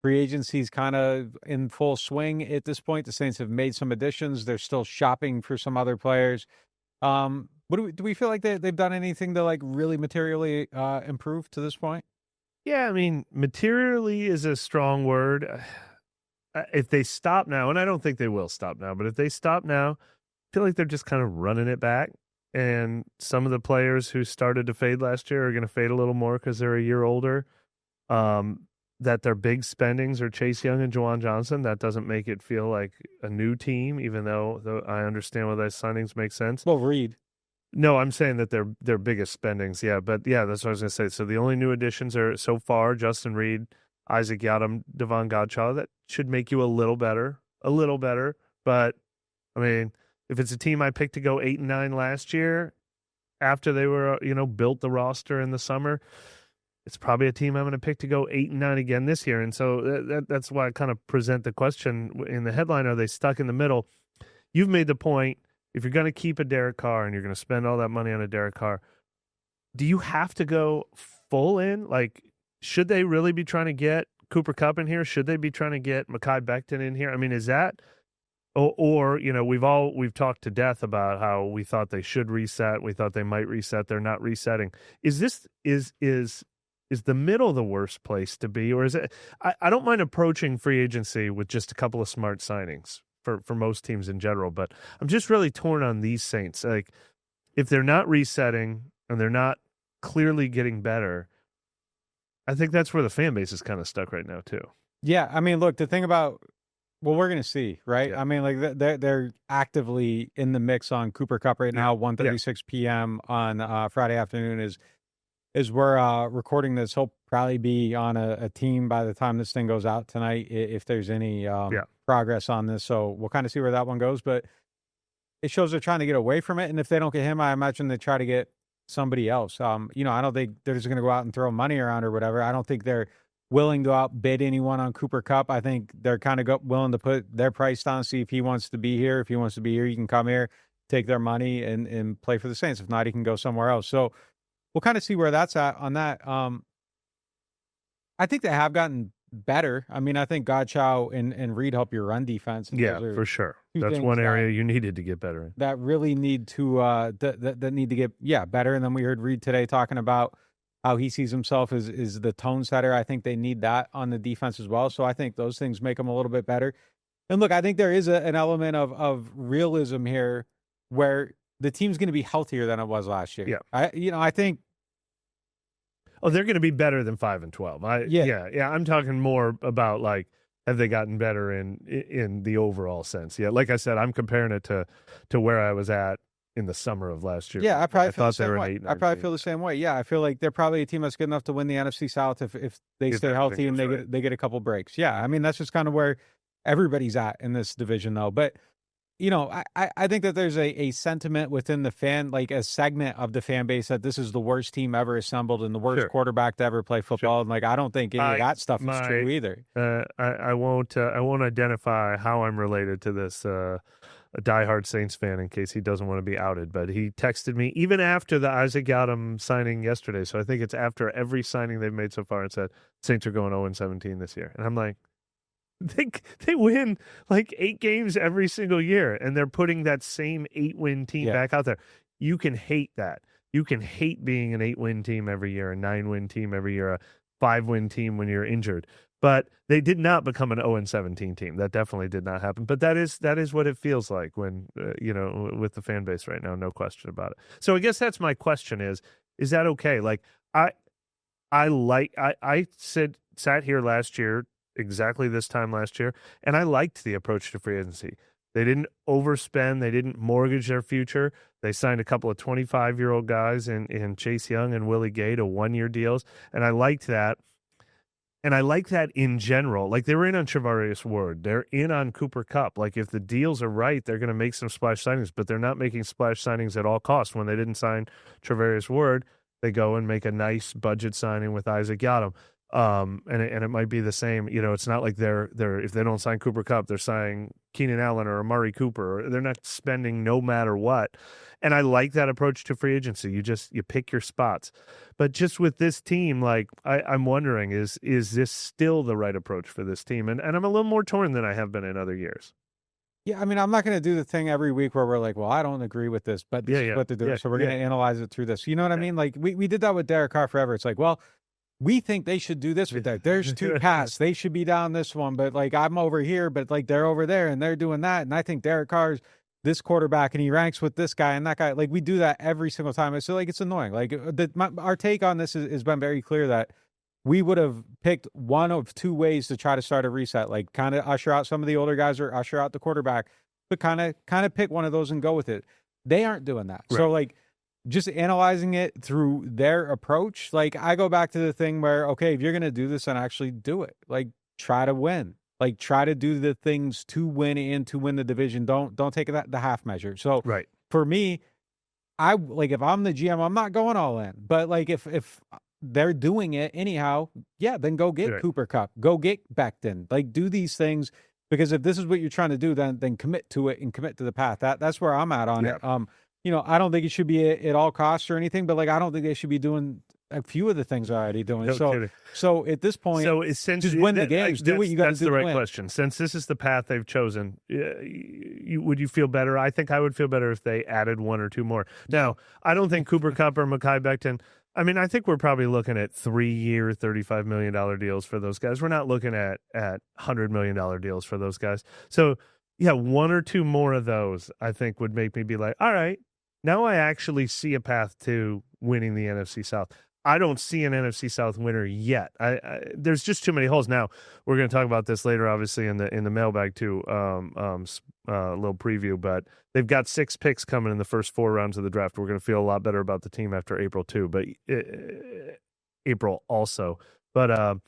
free agency's kind of in full swing at this point. The Saints have made some additions. They're still shopping for some other players. What do we feel like they've done anything to like really materially improve to this point? Yeah, I mean, materially is a strong word. If they stop now, and I don't think they will stop now, but if they stop now, I feel like they're just kind of running it back. And some of the players who started to fade last year are going to fade a little more because they're a year older. That their big spendings are Chase Young and Juwan Johnson. That doesn't make it feel like a new team, even though I understand why those signings make sense. Well, Reed. No, I'm saying that their biggest spendings, yeah. But yeah, that's what I was going to say. So the only new additions are so far Justin Reed, Isaac Yiadom, Devon Godchaux. That should make you a little better. But I mean, if it's a team I picked to go 8-9 last year, after they were built the roster in the summer, it's probably a team I'm going to pick to go 8-9 again this year. And so that's why I kind of present the question in the headline: are they stuck in the middle? You've made the point. If you're going to keep a Derek Carr and you're going to spend all that money on a Derek Carr, do you have to go full in? Like, should they really be trying to get Cooper Kupp in here? Should they be trying to get Mekhi Becton in here? I mean, is that, or we've talked to death about how we thought they should reset. We thought they might reset. They're not resetting. Is the middle the worst place to be? Or is it, I don't mind approaching free agency with just a couple of smart signings for most teams in general, but I'm just really torn on these Saints. Like, if they're not resetting and they're not clearly getting better, I think that's where the fan base is kind of stuck right now too. Yeah, I mean, look, the thing about, well, we're going to see, right? Yeah. I mean, like they're actively in the mix on Cooper Kupp right now. 1:36 p.m. on Friday afternoon is we're recording this. He'll probably be on a team by the time this thing goes out tonight, if there's any progress on this. So we'll kind of see where that one goes. But it shows they're trying to get away from it. And if they don't get him, I imagine they try to get somebody else. I don't think they're just going to go out and throw money around or whatever. I don't think they're willing to outbid anyone on Cooper Kupp. I think they're kind of willing to put their price down, see if he wants to be here. If he wants to be here, he can come here, take their money, and play for the Saints. If not, he can go somewhere else. So we'll kind of see where that's at on that. I think they have gotten better. I mean, I think Godchaux and Reed help your run defense. Yeah, for sure. That's one area you needed to get better in. That really need to that need to get better. And then we heard Reed today talking about how he sees himself as the tone setter. I think they need that on the defense as well. So I think those things make them a little bit better. And look, I think there is an element of realism here where the team's going to be healthier than it was last year. Yeah. I think. Oh, they're going to be better than 5-12. Yeah. I'm talking more about, like, have they gotten better in the overall sense? Yeah, like I said, I'm comparing it to where I was at in the summer of last year. Yeah, I probably feel the same way. I probably feel the same way. Yeah, I feel like they're probably a team that's good enough to win the NFC South if they stay healthy and they get a couple breaks. Yeah, I mean, that's just kind of where everybody's at in this division, though. But I think that there's a sentiment within the fan, like a segment of the fan base, that this is the worst team ever assembled and the worst quarterback to ever play football. Sure. And like, I don't think any of that stuff is true either. I won't identify how I'm related to this a diehard Saints fan in case he doesn't want to be outed. But he texted me even after the Isaac Yiadom signing yesterday. So I think it's after every signing they've made so far and said Saints are going 0-17 this year. And I'm like, They win like 8 games every single year, and they're putting that same 8-win team back out there. You can hate that. You can hate being an 8-win team every year, a 9-win team every year, a 5-win team when you're injured. But they did not become an 0-17 team. That definitely did not happen. But that is what it feels like when with the fan base right now. No question about it. So I guess that's my question: is that okay? Like I sat here last year, exactly this time last year, and I liked the approach to free agency. They didn't overspend. They didn't mortgage their future. They signed a couple of 25-year-old guys in Chase Young and Willie Gay to 1-year deals, and I liked that. And I like that in general. Like, they were in on Charvarius Ward. They're in on Cooper Kupp. Like, if the deals are right, they're going to make some splash signings, but they're not making splash signings at all costs. When they didn't sign Charvarius Ward, they go and make a nice budget signing with Isaac Yiadom. And it might be the same. You know, it's not like they're if they don't sign Cooper Kupp, they're signing Keenan Allen or Amari Cooper. They're not spending no matter what. And I like that approach to free agency. You pick your spots. But just with this team, like I'm wondering, is this still the right approach for this team? And I'm a little more torn than I have been in other years. Yeah, I mean, I'm not going to do the thing every week where we're like, well, I don't agree with this, but this is what to do. So we're going to analyze it through this. You know what I mean? Like we did that with Derek Carr forever. It's like, well, we think they should do this with that. There's two paths. They should be down this one, but like I'm over here, but like they're over there and they're doing that. And I think Derek Carr's this quarterback and he ranks with this guy and that guy. Like we do that every single time. So like it's annoying. Like our take on this has been very clear that we would have picked one of two ways to try to start a reset, like kind of usher out some of the older guys or usher out the quarterback, but kind of pick one of those and go with it. They aren't doing that. Right. So like just analyzing it through their approach, like I go back to the thing where, okay, if you're going to do this, then actually do it. Like try to win, like try to do the things to win and to win the division. Don't take that the half measure. So right. For me, I like if I'm the GM, I'm not going all in, but like if they're doing it anyhow, yeah, then go get right. Cooper Kupp, go get Becton, like do these things, because if this is what you're trying to do, then commit to it and commit to the path. That's where I'm at on it. You know, I don't think it should be at all costs or anything, but like I don't think they should be doing a few of the things they're already doing. No so at this point, just win the games, do what you got to do. That's the right win. question. Since this is the path they've chosen, would you feel better? I think I would feel better if they added one or two more. Now, I don't think Cooper Kupp or Mekhi Becton. I mean, I think we're probably looking at 3-year, $35 million deals for those guys. We're not looking at $100 million deals for those guys. So, yeah, one or two more of those, I think, would make me be like, all right, now I actually see a path to winning the NFC South. I don't see an NFC South winner yet. There's just too many holes. Now, we're going to talk about this later, obviously, in the mailbag, too, a little preview, but they've got 6 picks coming in the first 4 rounds of the draft. We're going to feel a lot better about the team after April, too, but April also. But,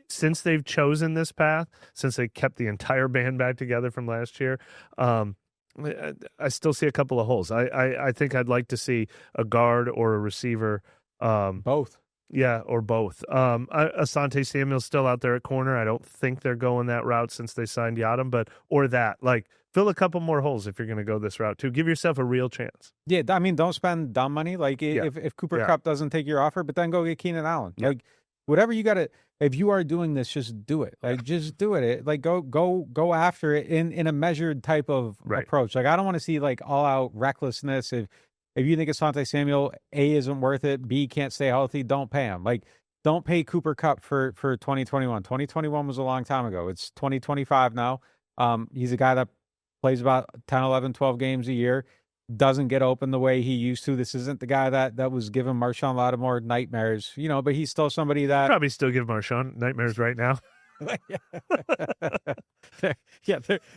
since they've chosen this path, since they kept the entire band back together from last year, I still see a couple of holes. I think I'd like to see a guard or a receiver. Both. Yeah, or both. Asante Samuel's still out there at corner. I don't think they're going that route since they signed Yadam, or that. Like, fill a couple more holes if you're going to go this route, too. Give yourself a real chance. Yeah, I mean, don't spend dumb money. Like, if Cooper Kupp doesn't take your offer, but then go get Keenan Allen. Yeah. Like, whatever you got to – if you are doing this, just do it. Like, just do it. Like, go after it in a measured type of approach. Like, I don't want to see, like, all-out recklessness. If you think Asante Samuel, A, isn't worth it, B, can't stay healthy, don't pay him. Like, don't pay Cooper Kupp for 2021. 2021 was a long time ago. It's 2025 now. He's a guy that plays about 10, 11, 12 games a year, doesn't get open the way he used to. This isn't the guy that was giving Marshawn Lattimore nightmares, but he's still somebody that... Probably still give Marshawn nightmares right now.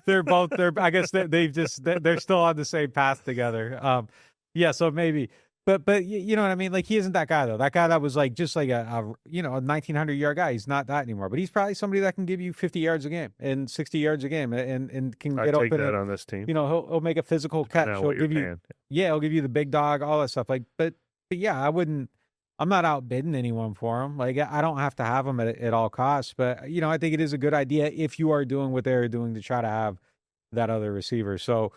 They're both... I guess they're still on the same path together. Yeah, so maybe, but you know what I mean? Like, he isn't that guy, though. That guy that was like, just like a 1,900-yard guy. He's not that anymore, but he's probably somebody that can give you 50 yards a game and 60 yards a game and can get open. Take that on this team. He'll make a physical catch. He'll give you, he'll give you the big dog, all that stuff. Like, but yeah, I'm not outbidding anyone for him. Like, I don't have to have him at all costs, but I think it is a good idea if you are doing what they're doing to try to have that other receiver. So,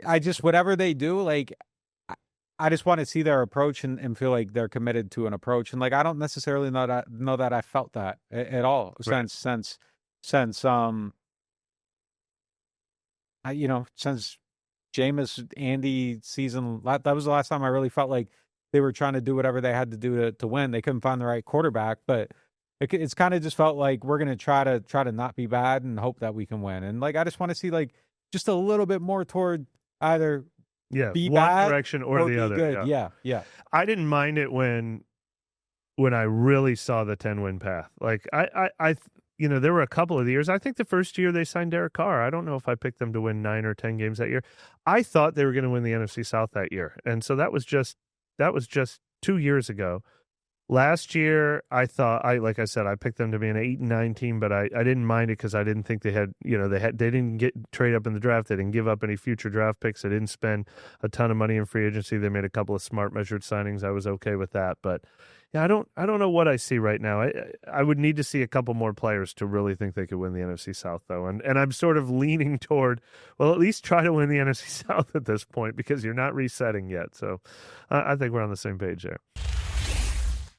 I just, whatever they do, like, I just want to see their approach and feel like they're committed to an approach. And like, I don't necessarily know that I felt that at all since since Jameis Andy season. That was the last time I really felt like they were trying to do whatever they had to do to win. They couldn't find the right quarterback, but it's kind of just felt like we're going to try to not be bad and hope that we can win. And like, I just want to see like just a little bit more toward either be one bad direction or the other. Good. Yeah. I didn't mind it when I really saw the 10-win path. Like I there were a couple of years. I think the first year they signed Derek Carr, I don't know if I picked them to win 9 or 10 games that year. I thought they were going to win the NFC South that year, and so that was just 2 years ago. Last year, like I said, I picked them to be an 8-9 team, but I didn't mind it because I didn't think they had, they didn't get trade up in the draft. They didn't give up any future draft picks. They didn't spend a ton of money in free agency. They made a couple of smart measured signings. I was okay with that, but yeah, I don't know what I see right now. I would need to see a couple more players to really think they could win the NFC South, though, and I'm sort of leaning toward, well, at least try to win the NFC South at this point because you're not resetting yet. So I think we're on the same page there.